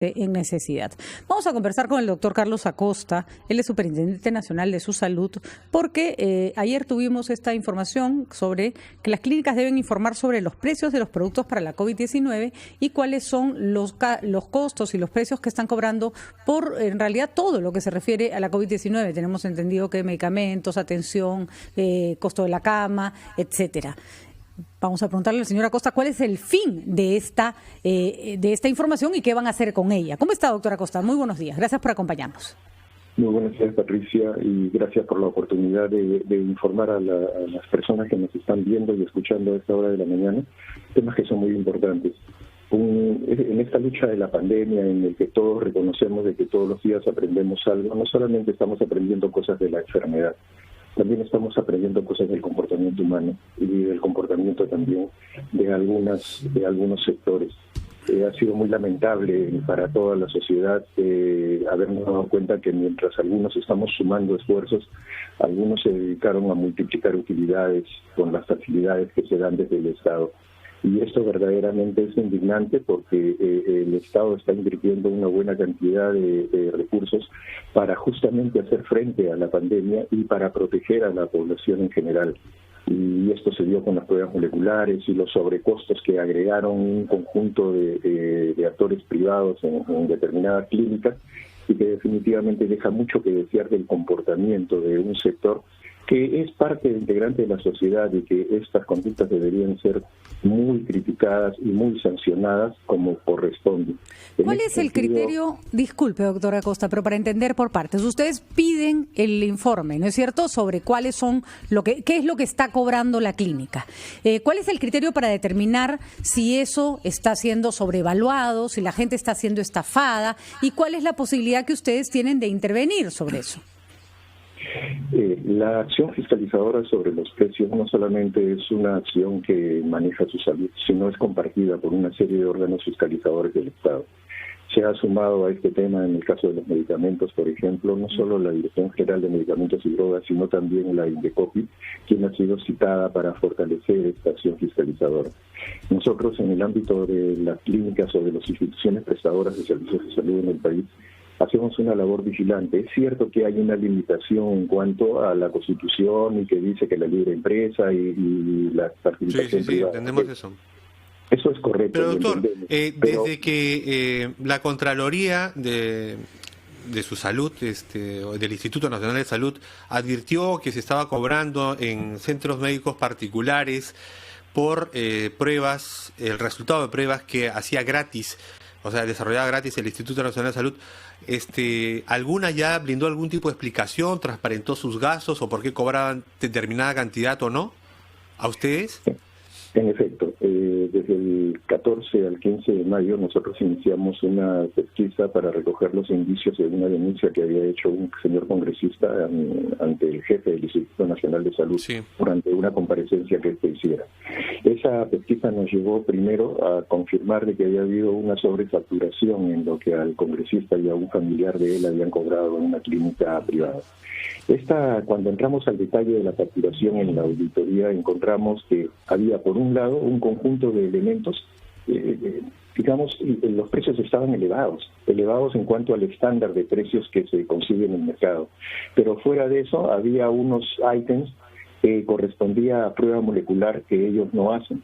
en necesidad. Vamos a conversar con el doctor Carlos Acosta, él es Superintendente Nacional de su Salud, porque ayer tuvimos esta información sobre que las clínicas deben informar sobre los precios de los productos para la COVID-19 y cuáles son los costos y los precios que están cobrando por, en realidad, todo lo que se refiere a la COVID-19. Tenemos entendido que medicamentos, atención, costo de la cama, etcétera. Vamos a preguntarle al señor Acosta cuál es el fin de esta información y qué van a hacer con ella. ¿Cómo está, doctor Acosta? Muy buenos días. Gracias por acompañarnos. Muy buenos días, Patricia, y gracias por la oportunidad de informar a las personas que nos están viendo y escuchando a esta hora de la mañana, temas que son muy importantes. En esta lucha de la pandemia, en el que todos reconocemos de que todos los días aprendemos algo, no solamente estamos aprendiendo cosas de la enfermedad, también estamos aprendiendo cosas del comportamiento humano y del comportamiento también de algunos sectores. Ha sido muy lamentable para toda la sociedad habernos dado cuenta que mientras algunos estamos sumando esfuerzos, algunos se dedicaron a multiplicar utilidades con las facilidades que se dan desde el Estado. Y esto verdaderamente es indignante porque el Estado está invirtiendo una buena cantidad de recursos para justamente hacer frente a la pandemia y para proteger a la población en general. Y esto se dio con las pruebas moleculares y los sobrecostos que agregaron un conjunto de actores privados en determinadas clínicas y que definitivamente deja mucho que desear del comportamiento de un sector que es parte integrante de la sociedad y que estas conductas deberían ser muy criticadas y muy sancionadas como corresponde. ¿Cuál es el criterio? Disculpe, doctor Acosta, pero para entender por partes, ustedes piden el informe, ¿no es cierto?, sobre cuáles son qué es lo que está cobrando la clínica. ¿Cuál es el criterio para determinar si eso está siendo sobrevaluado, si la gente está siendo estafada y cuál es la posibilidad que ustedes tienen de intervenir sobre eso? La acción fiscalizadora sobre los precios no solamente es una acción que maneja su salud, sino es compartida por una serie de órganos fiscalizadores del Estado. Se ha sumado a este tema en el caso de los medicamentos, por ejemplo, no solo la Dirección General de Medicamentos y Drogas, sino también la INDECOPI, quien ha sido citada para fortalecer esta acción fiscalizadora. Nosotros, en el ámbito de las clínicas o de las instituciones prestadoras de servicios de salud en el país, hacemos una labor vigilante. Es cierto que hay una limitación en cuanto a la Constitución y que dice que la libre empresa y la participación privada. Sí, entendemos eso. Eso es correcto. Pero doctor, desde que la Contraloría de su salud, del Instituto Nacional de Salud, advirtió que se estaba cobrando en centros médicos particulares por pruebas, el resultado de pruebas que hacía gratis, o sea, desarrollaba gratis el Instituto Nacional de Salud, ¿alguna ya brindó algún tipo de explicación, transparentó sus gastos o por qué cobraban determinada cantidad o no a ustedes? En efecto, desde el 14 al 15 de mayo nosotros iniciamos una pesquisa para recoger los indicios de una denuncia que había hecho un señor congresista ante el jefe del Instituto Nacional de Salud durante una comparecencia que hiciera. Esa pesquisa nos llevó primero a confirmar de que había habido una sobrefacturación en lo que al congresista y a un familiar de él habían cobrado en una clínica privada. Cuando entramos al detalle de la facturación en la auditoría, encontramos que había, por un lado, un conjunto de elementos, los precios estaban elevados en cuanto al estándar de precios que se consigue en el mercado. Pero fuera de eso, había unos ítems que correspondía a prueba molecular que ellos no hacen.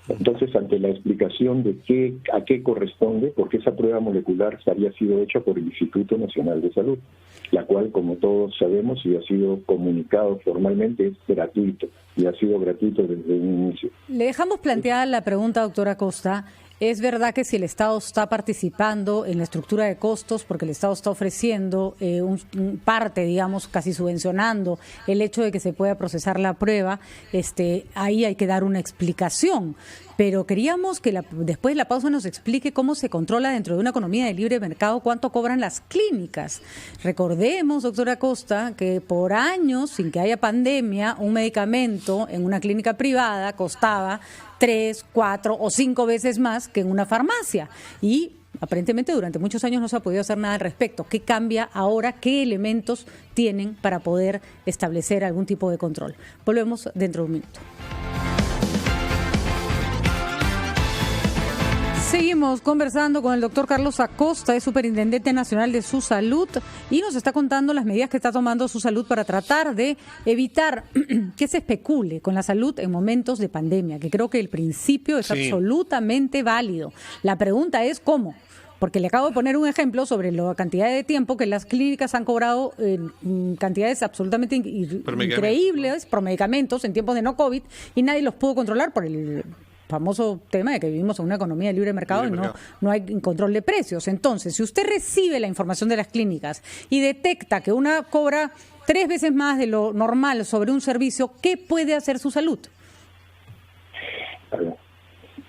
Entonces, ante la explicación de a qué corresponde, porque esa prueba molecular había sido hecha por el Instituto Nacional de Salud, la cual, como todos sabemos y ha sido comunicado formalmente, es gratuito, y ha sido gratuito desde un inicio. Le dejamos planteada la pregunta, doctora Acosta. ¿Es verdad que si el Estado está participando en la estructura de costos, porque el Estado está ofreciendo parte, digamos, casi subvencionando el hecho de que se pueda procesar la prueba, ahí hay que dar una explicación? Pero queríamos que después de la pausa nos explique cómo se controla dentro de una economía de libre mercado cuánto cobran las clínicas. Recordemos, doctora Acosta, que por años, sin que haya pandemia, un medicamento en una clínica privada costaba 3, 4 o 5 veces más que en una farmacia. Y aparentemente durante muchos años no se ha podido hacer nada al respecto. ¿Qué cambia ahora? ¿Qué elementos tienen para poder establecer algún tipo de control? Volvemos dentro de un minuto. Seguimos conversando con el doctor Carlos Acosta, es Superintendente Nacional de Su Salud, y nos está contando las medidas que está tomando Su Salud para tratar de evitar que se especule con la salud en momentos de pandemia, que creo que el principio es absolutamente válido. La pregunta es ¿cómo? Porque le acabo de poner un ejemplo sobre la cantidad de tiempo que las clínicas han cobrado en cantidades absolutamente increíbles por medicamentos en tiempos de no COVID, y nadie los pudo controlar por el famoso tema de que vivimos en una economía de libre mercado y no hay control de precios. Entonces, si usted recibe la información de las clínicas y detecta que una cobra 3 veces más de lo normal sobre un servicio, ¿qué puede hacer Su Salud?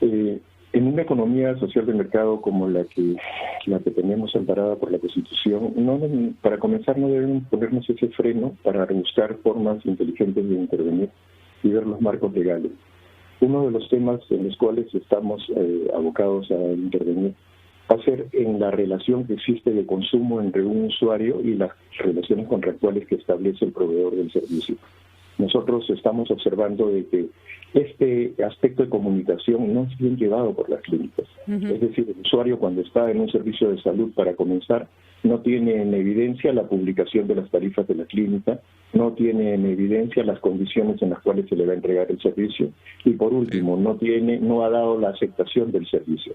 En una economía social de mercado como la que tenemos amparada por la Constitución, para comenzar no debemos ponernos ese freno para buscar formas inteligentes de intervenir y ver los marcos legales. Uno de los temas en los cuales estamos abocados a intervenir va a ser en la relación que existe de consumo entre un usuario y las relaciones contractuales que establece el proveedor del servicio. Nosotros estamos observando de que este aspecto de comunicación no es bien llevado por las clínicas. Es decir, el usuario cuando está en un servicio de salud, para comenzar, no tiene en evidencia la publicación de las tarifas de la clínica, no tiene en evidencia las condiciones en las cuales se le va a entregar el servicio, y por último, no ha dado la aceptación del servicio.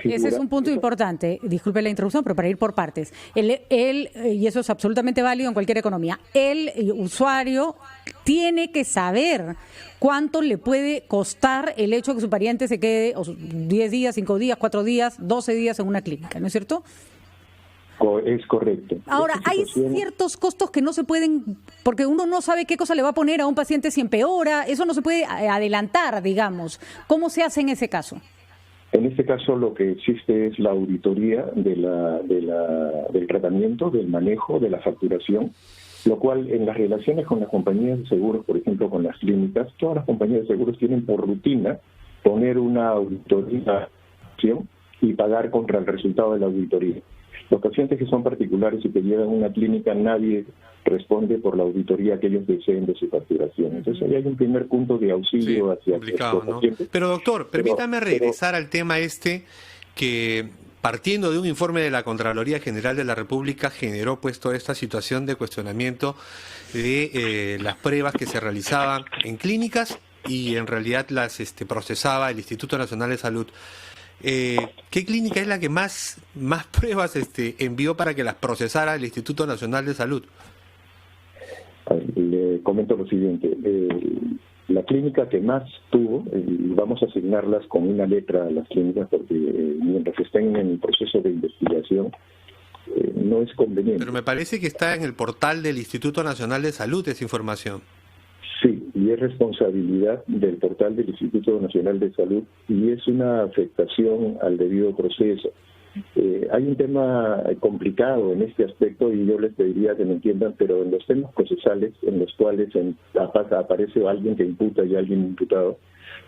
Ese es un punto importante, disculpe la interrupción, pero para ir por partes. Y eso es absolutamente válido en cualquier economía, el usuario tiene que saber cuánto le puede costar el hecho de que su pariente se quede 10 días, 5 días, 4 días, 12 días en una clínica, ¿no es cierto? Es correcto. Ahora, hay ciertos costos que no se pueden, porque uno no sabe qué cosa le va a poner a un paciente si empeora, eso no se puede adelantar, digamos. ¿Cómo se hace en ese caso? En este caso lo que existe es la auditoría del tratamiento, del manejo, de la facturación, lo cual en las relaciones con las compañías de seguros, por ejemplo con las clínicas, todas las compañías de seguros tienen por rutina poner una auditoría y pagar contra el resultado de la auditoría. Los pacientes que son particulares y que llegan a una clínica, nadie responde por la auditoría que ellos deseen de su facturación. Entonces ahí hay un primer punto de auxilio hacia los pacientes. Pero doctor, permítame regresar al tema que partiendo de un informe de la Contraloría General de la República generó pues toda esta situación de cuestionamiento de las pruebas que se realizaban en clínicas y en realidad las procesaba el Instituto Nacional de Salud. ¿Qué clínica es la que más pruebas envió para que las procesara el Instituto Nacional de Salud? Le comento lo siguiente. La clínica que más tuvo, vamos a asignarlas con una letra a las clínicas porque mientras estén en el proceso de investigación no es conveniente. Pero me parece que está en el portal del Instituto Nacional de Salud esa información. Sí, y es responsabilidad del portal del Instituto Nacional de Salud y es una afectación al debido proceso. Hay un tema complicado en este aspecto y yo les pediría que me entiendan, pero en los temas procesales en los cuales aparece alguien que imputa y alguien imputado,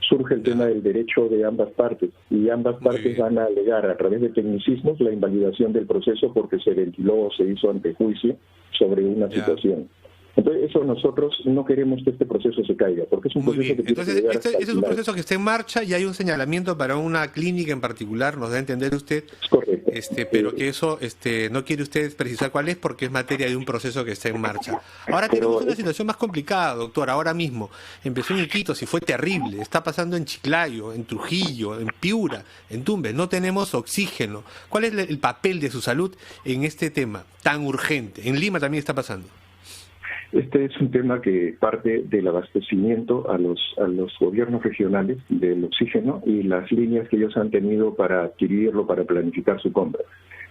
surge el tema del derecho de ambas partes y ambas partes van a alegar a través de tecnicismos la invalidación del proceso porque se ventiló o se hizo antejuicio sobre una situación. Entonces, eso nosotros no queremos que este proceso se caiga, porque es un proceso que entonces, este es un proceso que está en marcha y hay un señalamiento para una clínica en particular, nos da a entender usted. Es correcto. Pero que eso no quiere usted precisar cuál es porque es materia de un proceso que está en marcha. Ahora tenemos una situación más complicada, doctor, ahora mismo. Empezó en Iquitos y fue terrible, está pasando en Chiclayo, en Trujillo, en Piura, en Tumbes, no tenemos oxígeno. ¿Cuál es el papel de Su Salud en este tema tan urgente? En Lima también está pasando. Este es un tema que parte del abastecimiento a los gobiernos regionales del oxígeno y las líneas que ellos han tenido para adquirirlo, para planificar su compra.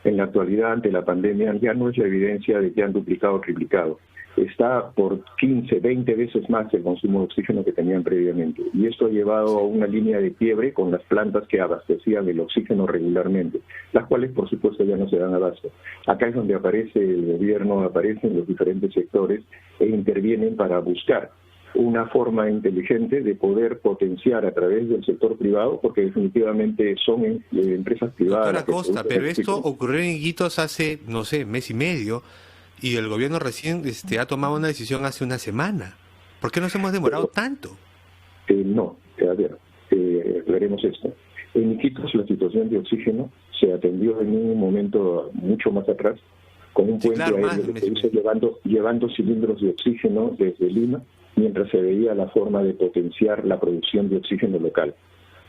En la actualidad, ante la pandemia, ya no es la evidencia de que han duplicado o triplicado. Está por 15, 20 veces más el consumo de oxígeno que tenían previamente. Y esto ha llevado a una línea de quiebre con las plantas que abastecían el oxígeno regularmente, las cuales, por supuesto, ya no se dan abasto. Acá es donde aparece el gobierno, aparecen los diferentes sectores e intervienen para buscar una forma inteligente de poder potenciar a través del sector privado, porque definitivamente son empresas privadas. Doctora Costa, pero esto ocurrió en Iquitos hace, no sé, mes y medio, y el gobierno recién ha tomado una decisión hace una semana. ¿Por qué nos hemos demorado tanto? No, a ver, veremos esto. En Iquitos la situación de oxígeno se atendió en un momento mucho más atrás, con un puente aéreo que se hizo llevando cilindros de oxígeno desde Lima, mientras se veía la forma de potenciar la producción de oxígeno local.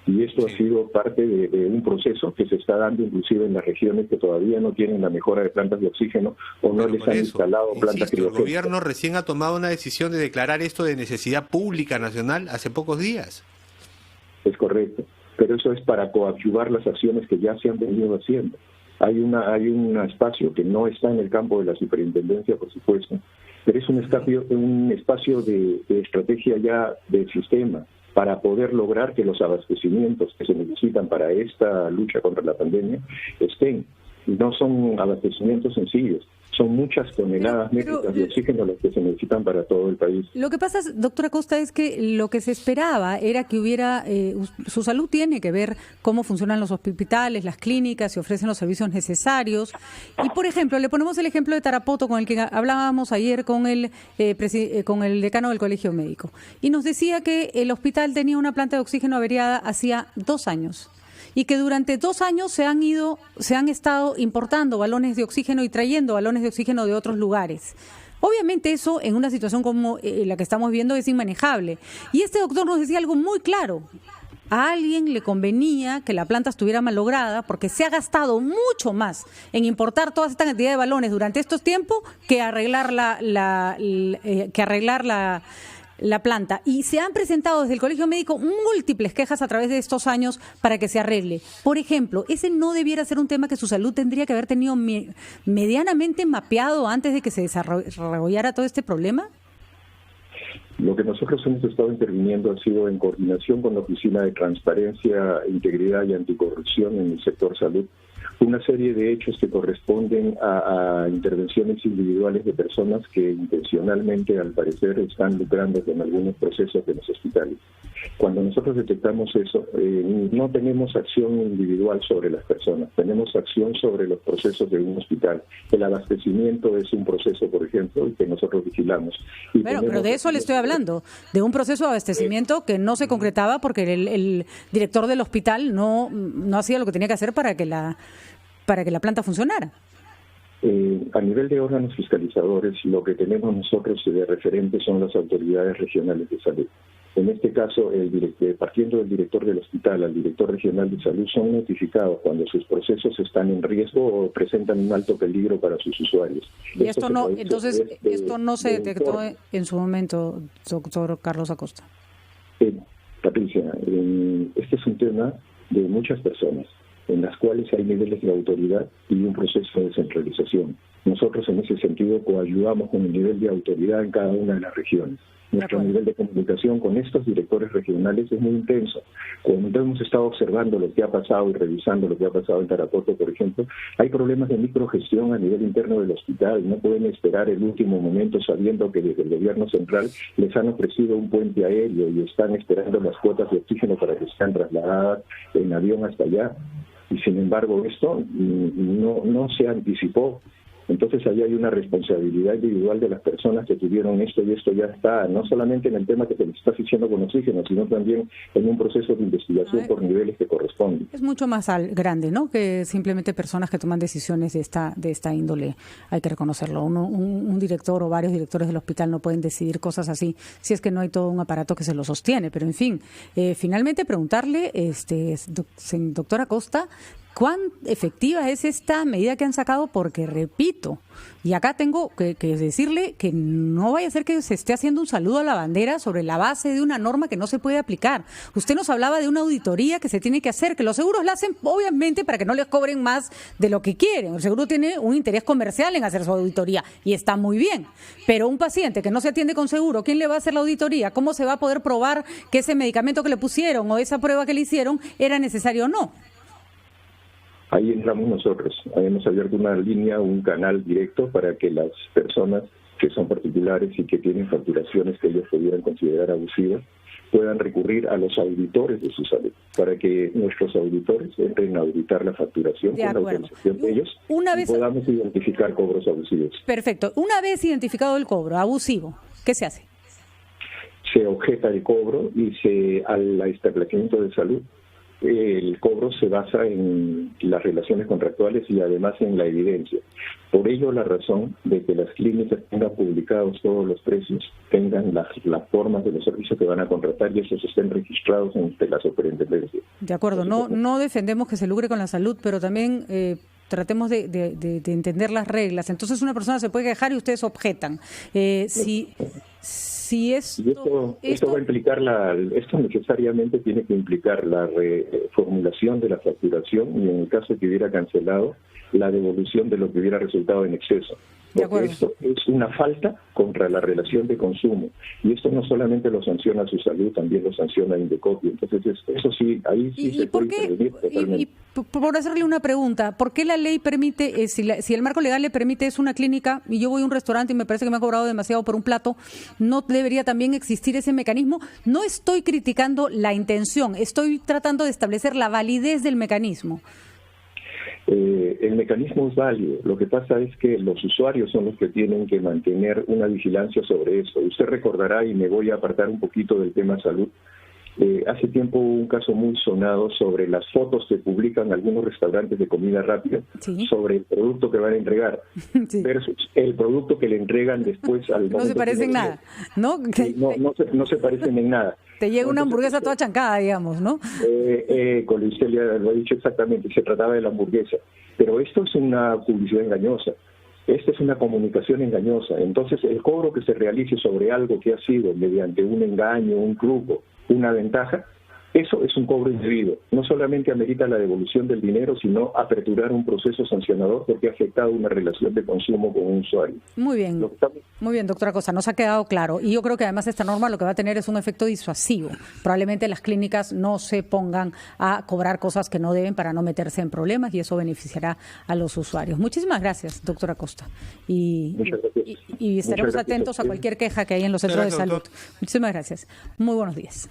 Y esto ha sido parte de un proceso que se está dando inclusive en las regiones que todavía no tienen la mejora de plantas de oxígeno o no les han instalado plantas criogénicas. El gobierno recién ha tomado una decisión de declarar esto de necesidad pública nacional hace pocos días. Es correcto, pero eso es para coadyuvar las acciones que ya se han venido haciendo. Hay un espacio que no está en el campo de la superintendencia, por supuesto, pero es un espacio de estrategia ya del sistema, para poder lograr que los abastecimientos que se necesitan para esta lucha contra la pandemia estén. No son abastecimientos sencillos, son muchas toneladas métricas de oxígeno las que se necesitan para todo el país. Lo que pasa, doctora Costa, es que lo que se esperaba era que hubiera, su salud tiene que ver cómo funcionan los hospitales, las clínicas, si ofrecen los servicios necesarios. Y, por ejemplo, le ponemos el ejemplo de Tarapoto, con el que hablábamos ayer con el decano del Colegio Médico. Y nos decía que el hospital tenía una planta de oxígeno averiada hacía 2 años. Y que durante 2 años se han estado importando balones de oxígeno y trayendo balones de oxígeno de otros lugares. Obviamente eso en una situación como la que estamos viendo es inmanejable. Y este doctor nos decía algo muy claro. A alguien le convenía que la planta estuviera malograda porque se ha gastado mucho más en importar toda esta cantidad de balones durante estos tiempos que arreglar la planta. Y se han presentado desde el Colegio Médico múltiples quejas a través de estos años para que se arregle. Por ejemplo, ¿ese no debiera ser un tema que su salud tendría que haber tenido medianamente mapeado antes de que se desarrollara todo este problema? Lo que nosotros hemos estado interviniendo ha sido en coordinación con la Oficina de Transparencia, Integridad y Anticorrupción en el sector salud, una serie de hechos que corresponden a intervenciones individuales de personas que intencionalmente, al parecer, están lucrando con algunos procesos de los hospitales. Cuando nosotros detectamos eso, no tenemos acción individual sobre las personas, tenemos acción sobre los procesos de un hospital. El abastecimiento es un proceso, por ejemplo, que nosotros vigilamos. Bueno, pero de eso le estoy hablando, de un proceso de abastecimiento que no se concretaba porque el director del hospital no hacía lo que tenía que hacer para que la planta funcionara. A nivel de órganos fiscalizadores, lo que tenemos nosotros de referente son las autoridades regionales de salud. En este caso, partiendo del director del hospital al director regional de salud, son notificados cuando sus procesos están en riesgo o presentan un alto peligro para sus usuarios. Y esto no se detectó en su momento, doctor Carlos Acosta. Patricia, este es un tema de muchas personas, en las cuales hay niveles de autoridad y un proceso de descentralización. Nosotros en ese sentido coayudamos con el nivel de autoridad en cada una de las regiones. Nuestro nivel de comunicación con estos directores regionales es muy intenso. Cuando hemos estado observando lo que ha pasado y revisando lo que ha pasado en Tarapoto, por ejemplo, hay problemas de microgestión a nivel interno del hospital. No pueden esperar el último momento sabiendo que desde el gobierno central les han ofrecido un puente aéreo y están esperando las cuotas de oxígeno para que sean trasladadas en avión hasta allá. Y sin embargo esto no se anticipó. Entonces ahí hay una responsabilidad individual de las personas que tuvieron esto, y esto ya está, no solamente en el tema que se les está haciendo con oxígeno, sino también en un proceso de investigación por niveles que corresponden. Es mucho más grande, ¿no?, que simplemente personas que toman decisiones de esta índole, hay que reconocerlo. Un director o varios directores del hospital no pueden decidir cosas así, si es que no hay todo un aparato que se lo sostiene. Pero en fin, finalmente preguntarle, doctora Costa, ¿cuán efectiva es esta medida que han sacado? Porque, repito, y acá tengo que decirle que no vaya a ser que se esté haciendo un saludo a la bandera sobre la base de una norma que no se puede aplicar. Usted nos hablaba de una auditoría que se tiene que hacer, que los seguros la hacen obviamente para que no les cobren más de lo que quieren. El seguro tiene un interés comercial en hacer su auditoría y está muy bien. Pero un paciente que no se atiende con seguro, ¿quién le va a hacer la auditoría? ¿Cómo se va a poder probar que ese medicamento que le pusieron o esa prueba que le hicieron era necesario o no? Ahí entramos nosotros. Hemos abierto una línea, un canal directo para que las personas que son particulares y que tienen facturaciones que ellos pudieran considerar abusivas puedan recurrir a los auditores de su salud, para que nuestros auditores entren a auditar la facturación con la autorización de ellos y podamos identificar cobros abusivos. Perfecto. Una vez identificado el cobro abusivo, ¿qué se hace? Se objeta el cobro y al establecimiento de salud el cobro se basa en las relaciones contractuales y además en la evidencia. Por ello, la razón de que las clínicas tengan publicados todos los precios, tengan las formas de los servicios que van a contratar y esos estén registrados ante la superintendencia. De acuerdo, no defendemos que se lucre con la salud, pero también tratemos de entender las reglas. Entonces una persona se puede quejar y ustedes objetan. Si esto va a implicar esto necesariamente tiene que implicar la reformulación de la facturación y en el caso que hubiera cancelado, la devolución de lo que hubiera resultado en exceso. Porque esto es una falta contra la relación de consumo. Y esto no solamente lo sanciona su salud, también lo sanciona Indecopi. Entonces, eso sí, ahí sí se puede intervenir totalmente. Y por hacerle una pregunta, ¿por qué la ley permite, si el marco legal le permite, es una clínica, y yo voy a un restaurante y me parece que me ha cobrado demasiado por un plato, no debería también existir ese mecanismo? No estoy criticando la intención, estoy tratando de establecer la validez del mecanismo. El mecanismo es válido. Lo que pasa es que los usuarios son los que tienen que mantener una vigilancia sobre esto. Usted recordará, y me voy a apartar un poquito del tema salud, hace tiempo hubo un caso muy sonado sobre las fotos que publican algunos restaurantes de comida rápida sobre el producto que van a entregar versus el producto que le entregan después al momento. No se parecen en nada, ¿no? No se parecen en nada. Te llega una hamburguesa toda chancada, digamos, ¿no? Con usted lo ha dicho exactamente, se trataba de la hamburguesa. Pero esto es una publicidad engañosa. Esta es una comunicación engañosa. Entonces, el cobro que se realice sobre algo que ha sido mediante un engaño, un truco, una ventaja, eso es un cobro indebido. No solamente amerita la devolución del dinero, sino aperturar un proceso sancionador porque ha afectado una relación de consumo con un usuario. Muy bien, doctora Costa, nos ha quedado claro. Y yo creo que además esta norma lo que va a tener es un efecto disuasivo. Probablemente las clínicas no se pongan a cobrar cosas que no deben para no meterse en problemas y eso beneficiará a los usuarios. Muchísimas gracias, doctora Costa. Y estaremos atentos a cualquier queja que haya en los centros de salud. Muchísimas gracias. Muy buenos días.